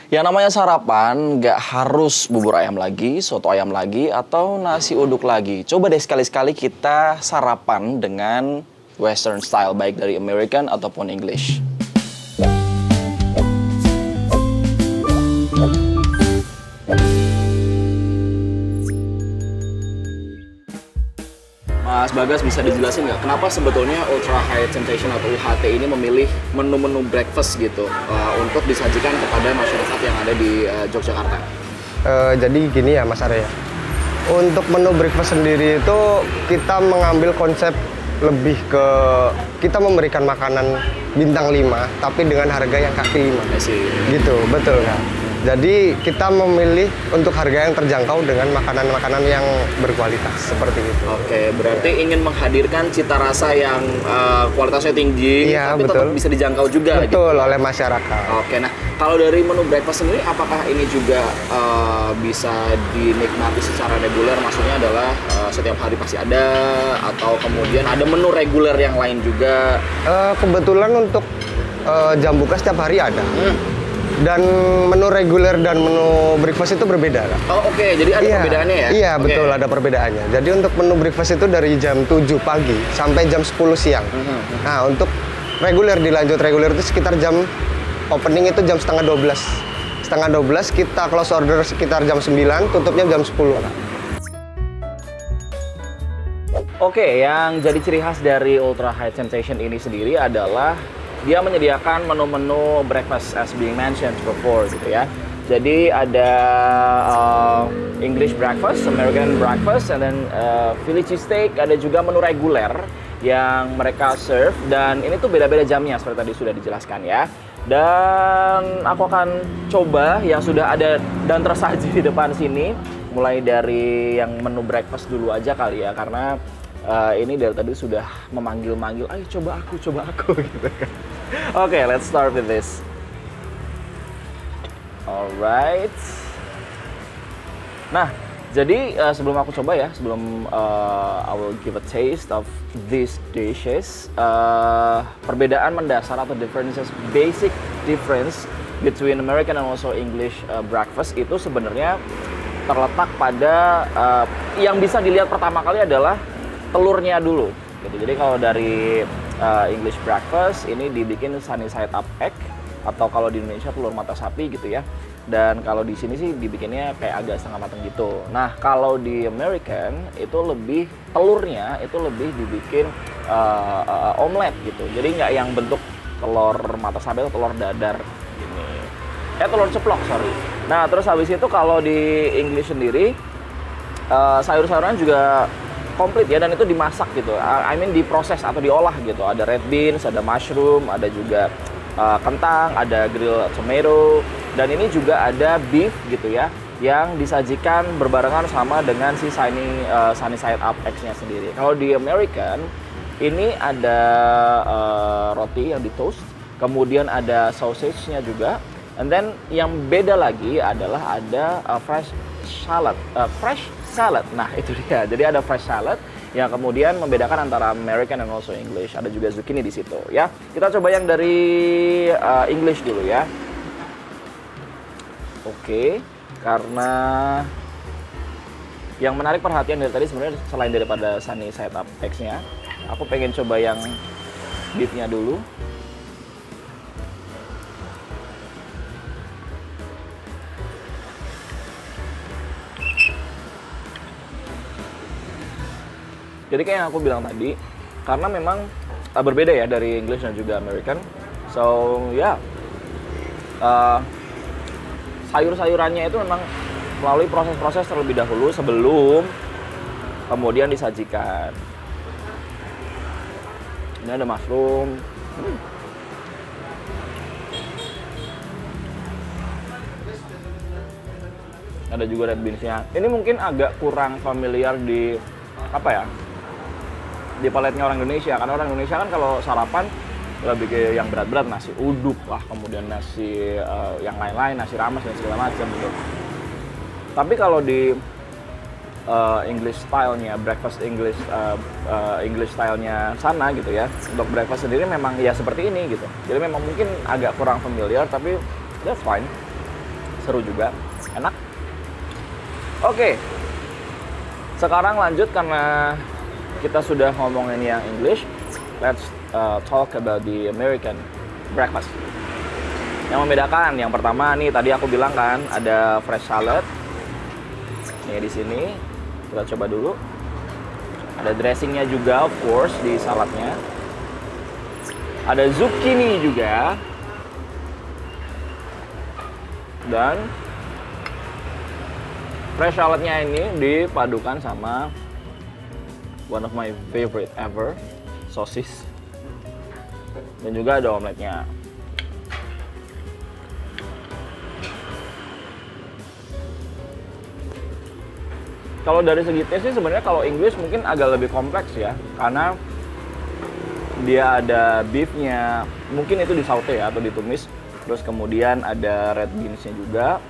Yang namanya sarapan nggak harus bubur ayam lagi, soto ayam lagi, atau nasi uduk lagi. Coba deh sekali-sekali kita sarapan dengan Western style, baik dari American ataupun English. Mas Bagas, bisa dijelasin nggak kenapa sebetulnya Ultra High Temptation atau UHT ini memilih menu-menu breakfast gitu untuk disajikan kepada masyarakat yang ada di Yogyakarta? Jadi gini ya Mas Arya, untuk menu breakfast sendiri itu kita mengambil konsep lebih ke kita memberikan makanan bintang 5 tapi dengan harga yang kaki 5. Gitu, betul kan? Jadi kita memilih untuk harga yang terjangkau dengan makanan-makanan yang berkualitas seperti itu. Oke, berarti ingin menghadirkan cita rasa yang kualitasnya tinggi, iya, tapi betul. tetap bisa dijangkau juga. Betul, gitu. oleh masyarakat. Oke, nah kalau dari menu breakfast sendiri, apakah ini juga bisa dinikmati secara reguler? Maksudnya adalah setiap hari pasti ada, atau kemudian ada menu reguler yang lain juga? Kebetulan untuk jam buka setiap hari ada. Dan menu reguler dan menu breakfast itu berbeda. Oh oke, jadi ada perbedaannya ya? Iya, betul, ada perbedaannya. Jadi untuk menu breakfast itu dari jam 7 pagi sampai jam 10 siang. Nah, untuk reguler, dilanjut reguler itu sekitar jam opening itu jam setengah 12. Setengah 12 kita close order sekitar jam 9, tutupnya jam 10. Oke, yang jadi ciri khas dari Ultra High Temptation ini sendiri adalah dia menyediakan menu-menu breakfast as being mentioned before gitu ya. Jadi ada English breakfast, American breakfast, and then Philly cheesesteak. Ada juga menu reguler yang mereka serve, dan ini tuh beda-beda jamnya seperti tadi sudah dijelaskan ya. Dan aku akan coba yang sudah ada dan tersaji di depan sini, mulai dari yang menu breakfast dulu aja kali ya, karena ini dari tadi sudah memanggil-manggil, ayo coba aku gitu kan. Oke, let's start with this. Alright. Nah, jadi sebelum aku coba ya, sebelum I will give a taste of these dishes, perbedaan mendasar atau basic difference between American and also English breakfast itu sebenarnya terletak pada yang bisa dilihat pertama kali adalah telurnya dulu. Gitu. Jadi kalau dari English breakfast ini dibikin sunny side up egg, atau kalau di Indonesia telur mata sapi gitu ya. Dan kalau di sini sih dibikinnya kayak agak setengah matang gitu. Nah, kalau di American itu lebih telurnya itu lebih dibikin omelet gitu. Jadi nggak yang bentuk telur mata sapi atau telur dadar gini. Telur ceplok, sorry. Nah, terus habis itu kalau di English sendiri sayur-sayuran juga komplit ya, dan itu dimasak gitu. I mean diproses atau diolah gitu. Ada red beans, ada mushroom, ada juga kentang, ada grilled tomato, dan ini juga ada beef gitu ya, yang disajikan berbarengan sama dengan si sunny side up eggs-nya sendiri. Kalau di American ini ada roti yang di toast, kemudian ada sausage-nya juga, and then yang beda lagi adalah ada fresh salad. Nah, itu dia. Jadi ada fresh salad yang kemudian membedakan antara American and also English. Ada juga zucchini di situ ya. Kita coba yang dari English dulu ya. Oke, karena yang menarik perhatian dari tadi sebenarnya selain daripada sunny side up eggs-nya, aku pengen coba yang beef-nya dulu. Jadi kayak yang aku bilang tadi, karena memang berbeda ya dari English dan juga American. So ya, sayur-sayurannya itu memang melalui proses-proses terlebih dahulu sebelum kemudian disajikan. Ini ada mushroom. Ada juga red beans-nya. Ini mungkin agak kurang familiar di apa ya? Di paletnya orang Indonesia, karena orang Indonesia kan kalau sarapan lebih ke yang berat-berat, nasi uduk lah, kemudian nasi yang lain-lain, nasi rames dan segala macam gitu. Tapi kalau di English style-nya, breakfast English style-nya sana gitu ya, untuk breakfast sendiri memang ya seperti ini gitu. Jadi memang mungkin agak kurang familiar, tapi that's fine. seru juga, enak. Oke, sekarang lanjut karena kita sudah ngomongin yang English. Let's talk about the American breakfast. Yang membedakan, yang pertama nih tadi aku bilang kan ada fresh salad. Nih di sini kita coba dulu. Ada dressingnya juga, of course, di saladnya. Ada zucchini juga. Dan fresh saladnya ini dipadukan sama one of my favorite ever, sosis. Dan juga ada omeletnya. Kalau dari segi taste sih sebenarnya kalau English mungkin agak lebih kompleks ya, karena dia ada beefnya, mungkin itu di saute ya atau ditumis, terus kemudian ada red beansnya juga,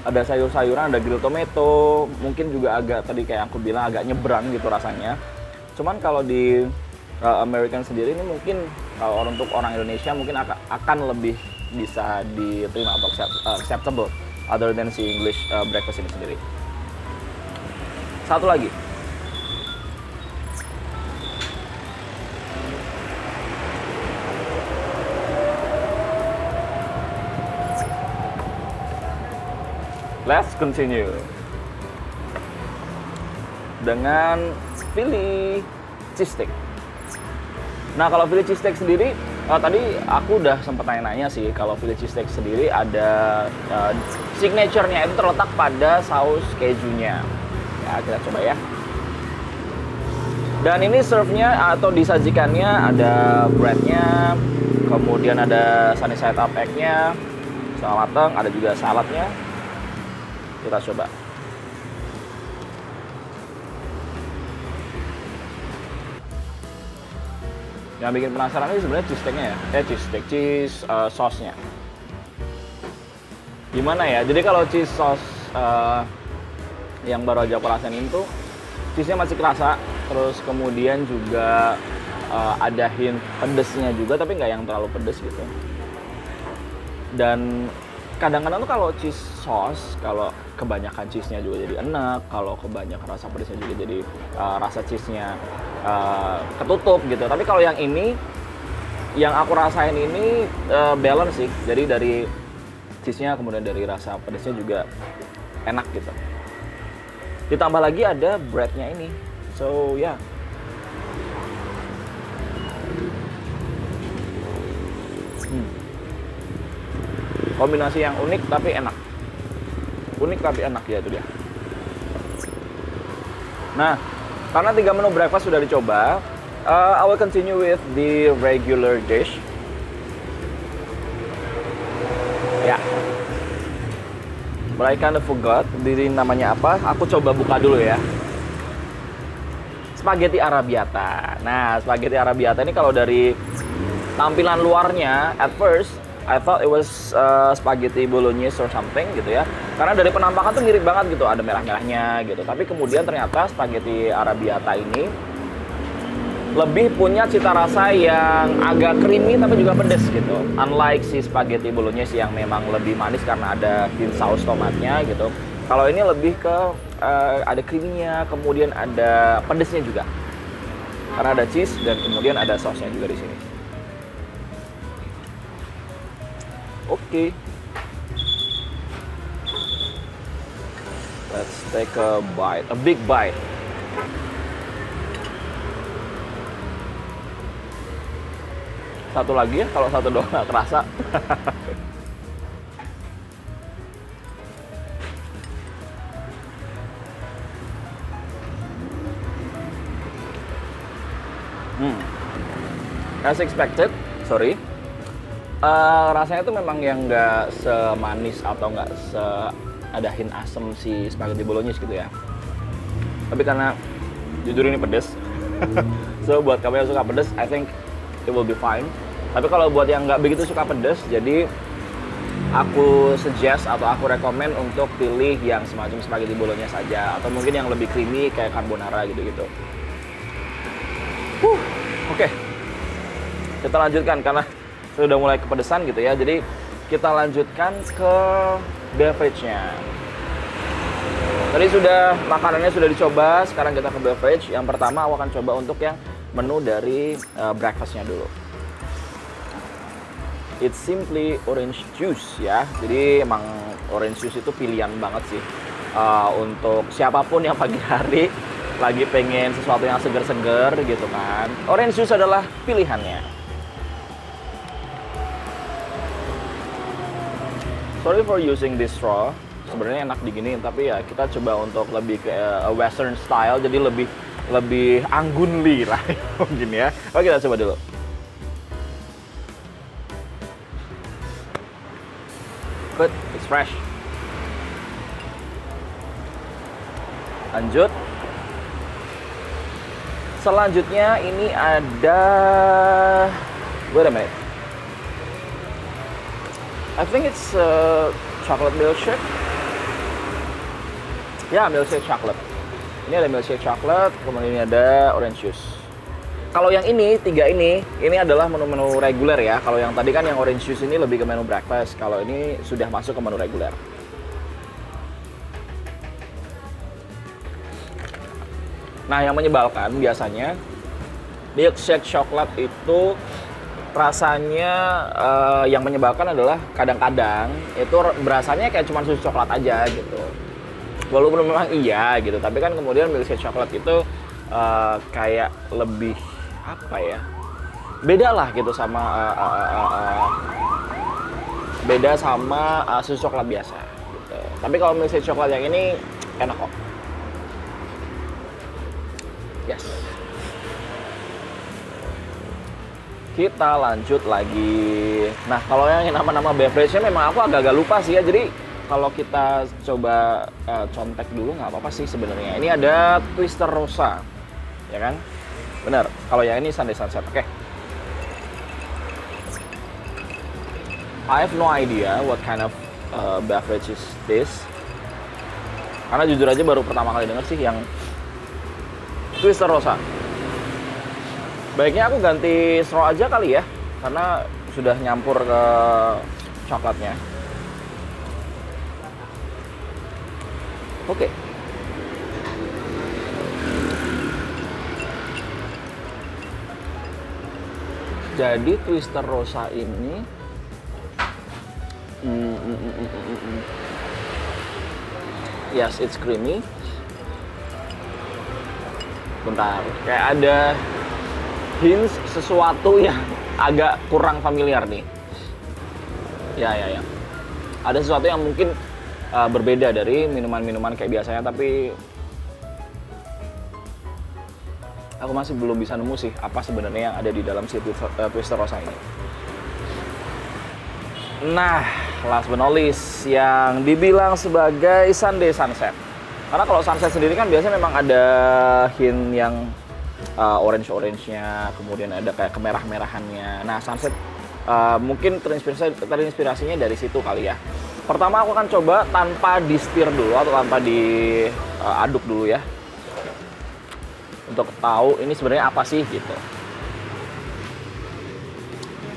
ada sayur-sayuran, ada grilled tomato, mungkin juga agak tadi kayak aku bilang agak nyebrang gitu rasanya. Cuman kalau di American sendiri ini mungkin kalau untuk orang Indonesia mungkin akan lebih bisa diterima atau acceptable other than si English breakfast ini sendiri. Satu lagi. Let's continue dengan Philly cheesesteak. Nah, kalau Philly cheesesteak sendiri, tadi aku udah sempat nanya-nanya sih, kalau Philly cheesesteak sendiri ada signature-nya itu terletak pada saus kejunya. Ya, kita coba ya. Dan ini serve-nya atau disajikannya ada bread-nya, kemudian ada sunny side up egg-nya, setengah matang, ada juga saladnya. Kita coba. Yang bikin penasaran ini sebenarnya cheesesteak-nya ya. Cheese sauce-nya. Gimana ya? Jadi kalau cheese sauce yang baru aja aku rasain itu cheese-nya masih kerasa, terus kemudian juga ada hint pedesnya juga, tapi nggak yang terlalu pedes gitu. Dan kadang-kadang tuh kalau cheese sauce, kalau kebanyakan cheese-nya juga jadi enak, kalau kebanyakan rasa pedesnya juga jadi rasa cheese-nya ketutup gitu. Tapi kalau yang ini, yang aku rasain ini balance sih. Jadi dari cheese-nya kemudian dari rasa pedesnya juga enak gitu. Ditambah lagi ada bread-nya ini. So, ya. Yeah. Kombinasi yang unik tapi enak. Unik tapi enak ya, itu dia. Nah, karena 3 menu breakfast sudah dicoba, I will continue with the regular dish. Ya. But I kind of forgot diri namanya apa. Aku coba buka dulu ya. Spaghetti arrabbiata. Nah, spaghetti arrabbiata ini kalau dari tampilan luarnya, at first I thought it was spaghetti bolognese or something gitu ya. Karena dari penampakan tuh mirip banget gitu, ada merah-merahnya gitu. Tapi kemudian ternyata spaghetti arrabbiata ini lebih punya cita rasa yang agak creamy tapi juga pedes gitu. Unlike si spaghetti bolognese yang memang lebih manis karena ada hint saus tomatnya gitu. Kalau ini lebih ke ada creamy-nya, kemudian ada pedesnya juga. Karena ada cheese dan kemudian ada sausnya juga di sini. Oke. Let's take a bite, a big bite. Satu lagi ya, kalau satu doang nggak kerasa. As expected, sorry. Rasanya tuh memang yang nggak semanis atau nggak ada hint asem si spaghetti bolognese gitu ya. Tapi karena jujur ini pedes, so buat kamu yang suka pedes, I think it will be fine. Tapi kalau buat yang nggak begitu suka pedas, jadi aku suggest atau aku rekomen untuk pilih yang semacam spaghetti bolognese saja, atau mungkin yang lebih creamy kayak carbonara gitu-gitu. Oke. Kita lanjutkan karena sudah mulai kepedesan gitu ya. Jadi kita lanjutkan ke beverage-nya. Tadi makanannya sudah dicoba, sekarang kita ke beverage. Yang pertama aku akan coba untuk yang menu dari breakfast-nya dulu. It's simply orange juice ya. Jadi emang orange juice itu pilihan banget sih untuk siapapun yang pagi hari lagi pengen sesuatu yang seger-seger gitu kan. Orange juice adalah pilihannya. Sorry for using this straw. Sebenarnya enak diginiin, tapi ya kita coba untuk lebih ke western style, jadi lebih anggunli lah mungkin ya. Oke, kita coba dulu. Good, it's fresh. Lanjut. Selanjutnya ini ada, wait a minute. I think it's chocolate milkshake. Ya, milkshake chocolate. Ini ada milkshake chocolate, kemudian ini ada orange juice. Kalau yang ini, tiga ini adalah menu-menu reguler ya. Kalau yang tadi kan yang orange juice ini lebih ke menu breakfast. Kalau ini sudah masuk ke menu reguler. Nah, yang menyebalkan biasanya milkshake coklat itu rasanya yang menyebalkan adalah kadang-kadang itu berasanya kayak cuma susu coklat aja gitu. Walaupun memang iya gitu, tapi kan kemudian milkshake coklat itu kayak lebih apa ya? Beda lah gitu sama beda sama susu coklat biasa gitu. Tapi kalau milkshake coklat yang ini enak kok. Yes. Kita lanjut lagi. Nah, kalau yang nama-nama beverage-nya memang aku agak-agak lupa sih ya. Jadi kalau kita coba contek dulu nggak apa-apa sih sebenarnya. Ini ada Twister Rosa, ya kan? Benar. Kalau yang ini Sunday Sunset. Oke. I have no idea what kind of beverage is this. Karena jujur aja baru pertama kali denger sih yang Twister Rosa. Baiknya aku ganti straw aja kali ya, karena sudah nyampur ke coklatnya. Oke. Jadi Twister Rosa ini yes, it's creamy. Bentar, kayak ada hints sesuatu yang agak kurang familiar nih. Ya. Ada sesuatu yang mungkin berbeda dari minuman-minuman kayak biasanya, tapi aku masih belum bisa nemu sih apa sebenarnya yang ada di dalam si Twister Rosa ini. Nah, last but not least, yang dibilang sebagai Sunday Sunset. Karena kalau sunset sendiri kan biasanya memang ada hint yang orange-nya, kemudian ada kayak kemerah-merahannya. Nah, sunset mungkin terinspirasinya dari situ kali ya. Pertama aku akan coba tanpa di stir dulu atau tanpa diaduk dulu ya, untuk tahu ini sebenarnya apa sih gitu.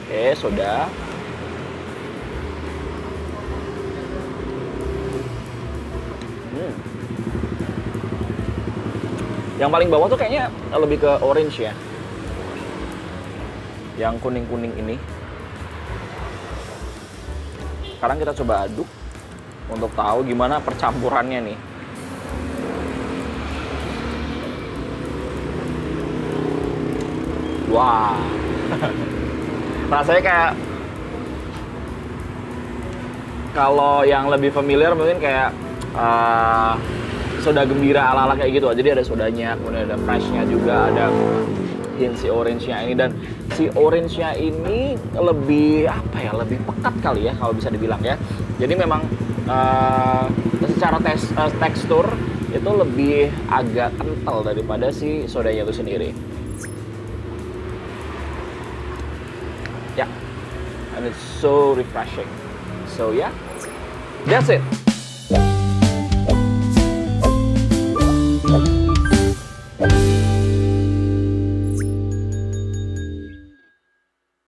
Oke, soda. Yang paling bawah tuh kayaknya lebih ke orange ya. Yang kuning-kuning ini. Sekarang kita coba aduk untuk tahu gimana percampurannya nih. Wah. Rasanya kayak, kalau yang lebih familiar mungkin kayak soda gembira ala-ala kayak gitu. Jadi ada sodanya, kemudian ada freshnya juga, ada hint si orange-nya ini. Dan si orange-nya ini lebih apa ya, lebih pekat kali ya kalau bisa dibilang ya. Jadi memang secara tekstur itu lebih agak kental daripada si sodanya itu sendiri. Ya, and it's so refreshing. So yeah, that's it.